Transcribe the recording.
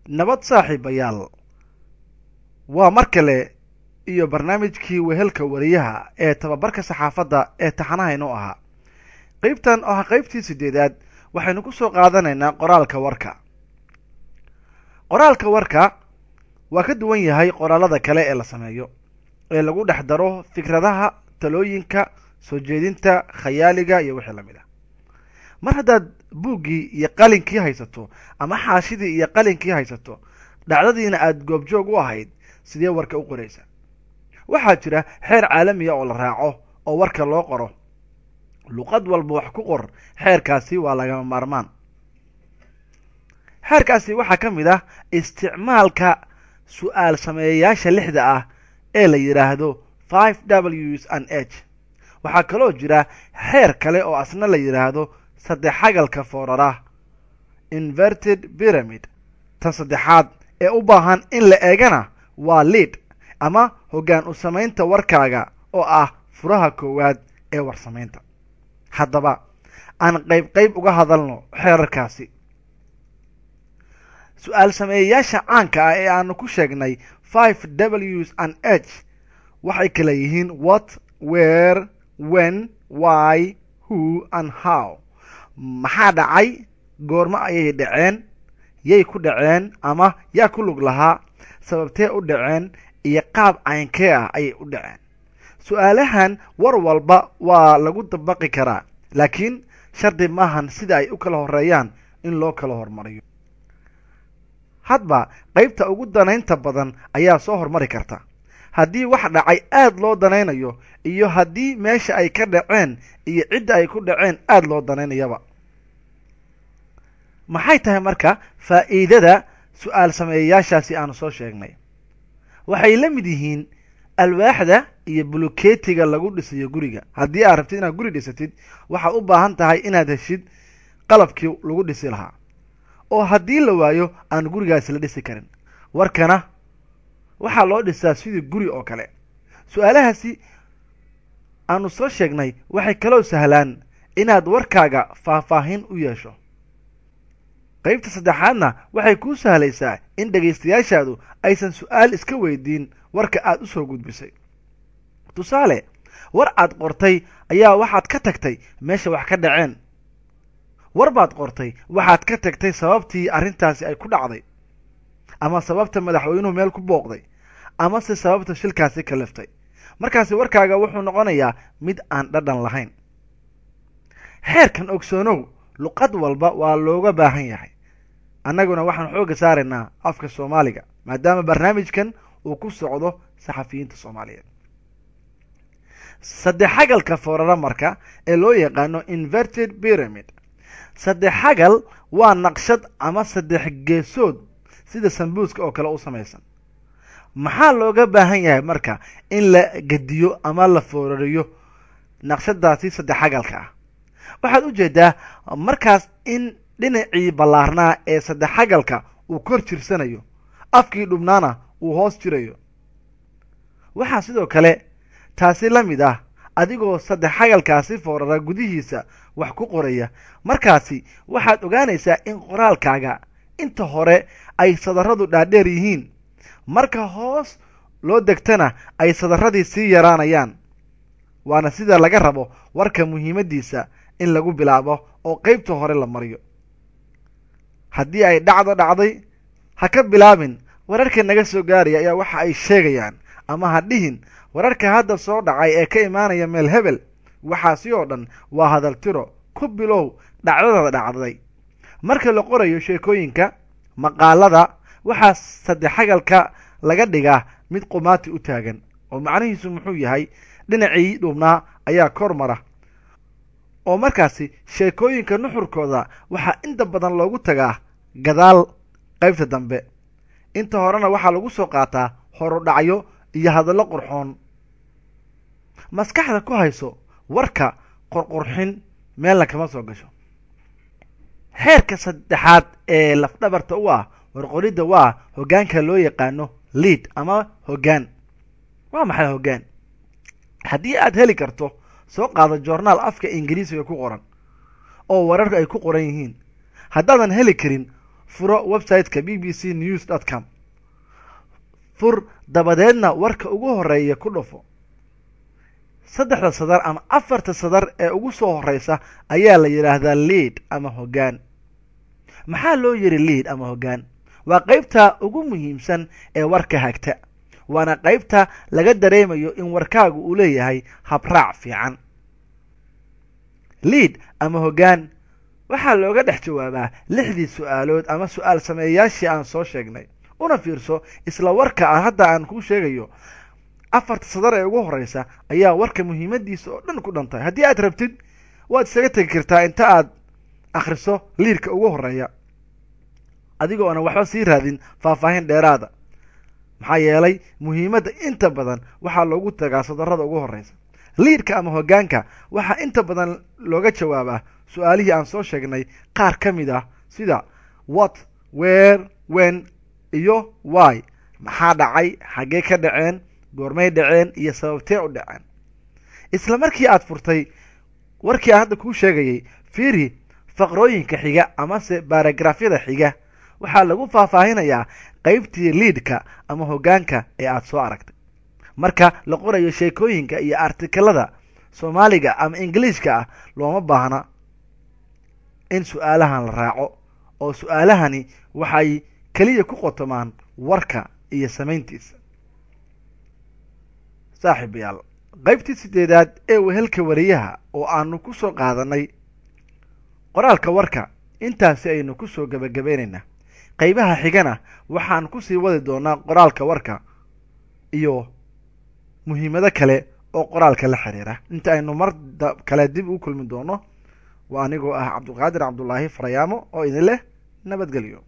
nabad saaxiibayaal waa mar kale iyo barnaamijkii wehelka wariyaha ee tababarka saxaafadda ee taxanaha inoo ahaa qaybtan oo ah qaybtii 8aad waxaynu ku soo qaadanaynaa qoraalka warka waa ka duwan yahay qoraalada kale ee la sameeyo ee lagu dhex daro fikradaha talooyinka soo jeedinta khayaaliga iyo wixii lamid ah mar haddaad buuggii iyo qalinkii haysato ama xaashidii iyo qalinkii haysato dhacdadiina aad goobjoog u ahayd sidee warka u qoraysa waxaa jira xeer caalami ah oo la raaco oo warka loo qoro luqad walba wax ku qor xeerkaasi waa lagama maarmaan xeerkaasi waxaa ka mid ah isticmaalka su'aal sameeyayaasha 6 ah ee la yiraahdo 5Ws and H waxaa kaloo jira xeer kale oo asna la yiraahdo saddexagalka foorara inverted pyramid tan saddexaad ee u baahan in la eegana waa lead ama hoggaan u samaynta warkaaga oo ah furaha koowaad ee war samaynta haddaba aan qayb uga hadalno xeerarkaasi su'aal sameeyayaasha caanka ah ee aanu ku sheegnay 5Ws and H waxay kala yihiin what, where, when, why, who and how maxaa dhacay goorma ayay dhaceen yay ku dhaceen ama yaa ku lug lahaa sababtee u dhaceen iyo qaab caynkee ah ayay u dhaceen su'aalahan war walba waa lagu dabaqi karaa laakiin shardi maahan sida ay u kala horeeyaan in loo kala hormariyo hadba qaybta ugu danaynta badan ayaa soo hormari karta haddii wax dhacay aad loo danaynayo iyo haddii meesha ay ka dhaceen iyo cidda ay ku dhaceen aad loo danaynayaba maxay tahay marka faa'iidada su'aal sameeyayaashaasi aanu soo sheegnay waxay la mid yihiin alwaaxda iyo bulukeetiga lagu dhisayo guriga haddii aad rabtid inaad guri dhisatid waxaad u baahan tahay inaad heshid qalabkii lagu dhisi lahaa oo haddii la waayo aan gurigaasi la dhisi karin warkana waxaa loo dhisaa sidii guri oo kale su'aalahaasi aanu soo sheegnay waxay kaloo sahlaan inaad warkaaga faahfaahin u yeesho qaybta saddexaadna waxay kuu sahlaysaa in dhegaystayaashaadu aysan su'aal iska weydiin warka aad u soo gudbisay tusaale war aad qortay ayaa waxaad ka tagtay meesha wax ka dhaceen war baad qortay waxaad ka tagtay sababtii arrintaasi ay ku dhacday ama sababta madaxweynuhu meel ku booqday ama se sababta shilkaasi kaliftay markaasi warkaaga wuxuu noqonayaa mid aan dhadhan lahayn xeerkan ogsoonow luqad walba waa looga baahan yahay annaguna waxaan xooga saaraynaa afka Soomaaliga maadaama barnaamijkan uu ku socdo saxafiyiinta Soomaaliyeed saddexagalka foorara marka ee loo yaqaano inverted pyramid saddexagal waa naqshad ama saddex geesood sida sambuuska oo kale u samaysan maxaa looga baahan yahay marka in la gadiyo ama la foorariyo naqshadaasi saddexagalka ah waxaad u jeedaa markaas in dhinacii ballaarnaa ee saddexagalka uu kor jirsanayo afkii dhubnaana uu hoos jirayo waxaa sidoo kale taasi la mid ah adigoo saddexagalkaasi foorara gudihiisa wax ku qoraya markaasi waxaad ogaanaysaa in qoraalkaaga inta hore ay sadarradu dhaadheer yihiin marka hoos loo degtana ay sadarradii sii yaraanayaan waana sida laga rabo warka muhiimaddiisa in lagu bilaabo oo qaybta hore la mariyo haddii ay dhacday ha ka bilaabin wararka naga soo gaaraya ayaa waxa ay sheegayaan ama ha dhihin wararka hadda soo dhacay ee ka imaanaya meel hebel waxaasi oo dhan waa hadal tiro ku bilow dhacdada dhacday marka la qorayo sheekooyinka maqaalada waxaa saddexagalka laga dhigaa mid qumaati u taagan oo macnihiisu muxuu yahay dhinacii dhubnaa ayaa kor mara oo markaasi sheekooyinka nuxurkooda waxaa inta badan loogu tagaa gadaal qaybta dambe inta horena waxaa lagu soo qaataa horudhacyo iyo hadallo qurxoon maskaxda ku hayso warka qorqurxin meelna kama soo gasho xeerka saddexaad ee lafdhabarta u ah warqoridda waa hoggaanka loo yaqaano lead ama hoggaan waa maxay hoggaan haddii aad heli karto soo qaado joornaal afka ingiriisiga ku qoran oo wararka ay ku qoran yihiin haddaadan heli karin furo website-ka bbcnews.com. fur dabadeedna warka ugu horeeya ku dhufo. 3 sadar ama 4 sadar ee ugu soo horeysa ayaa la yiraahdaa lead ama hoggaan. maxaa loo yiri lead ama hoggaan? waa qaybta ugu muhiimsan ee warka hagta, waana qaybta laga dareemayo in warkaagu uu leeyahay habraac fiican. lead ama hoggaan waxaa looga dhex jawaabaa 6 su'aalood ama su'aal sameeyaashii aan soo sheegnay. una fiirso isla warka hadda aan ku sheegayo 4 sadar ee ugu horeysa ayaa warka muhiimadiisa oo dhan ku dhantay. haddii aad rabtid waad isaga tagi kartaa inta aad akhriso leadka ugu horeeya adigoo aan waxba sii raadin faahfaahin dheeraada, maxaa yeelay muhiimadda inta badan waxaa loogu tagaa sadarrada ugu horeysa. leadka ama hoggaanka waxaa inta badan looga jawaabaa su'aalihii aan soo sheegnay qaar ka mid ah sida what, where, when iyo why. maxaa dhacay, xaggee ka dhaceen, goormay dhaceen iyo sababtee u dhaceen. isla markii aad furtay warkii aan hadda kuu sheegayay, fiiri faqrooyinka xiga amase baaragraafyada xiga. waxaa lagu faahfaahinayaa qaybtii leadka ama hoggaanka ee aad soo aragtay. marka la qorayo sheekooyinka iyo artikelada Soomaaliga ama Ingiriiska ah, looma baahna in su'aalahan la raaco, oo su'aalahani waxay kaliya ku qotomaan warka iyo samayntiisa. saaxiibayaal, qaybtii 8aad ee wehelka wariyaha oo aanu ku soo qaadanay qoraalka warka intaasi aynu ku soo gabagabeynayna. qaybaha xigana waxaan ku sii wadi doonaa qoraalka warka iyo muhiimado kale oo qoraalka la xiriira. inta aynu mar kale dib u kulmi doono, waa anigoo ah Cabdulqaadir Cabdullaahi Farayaamo oo idin leh nabadgelyo.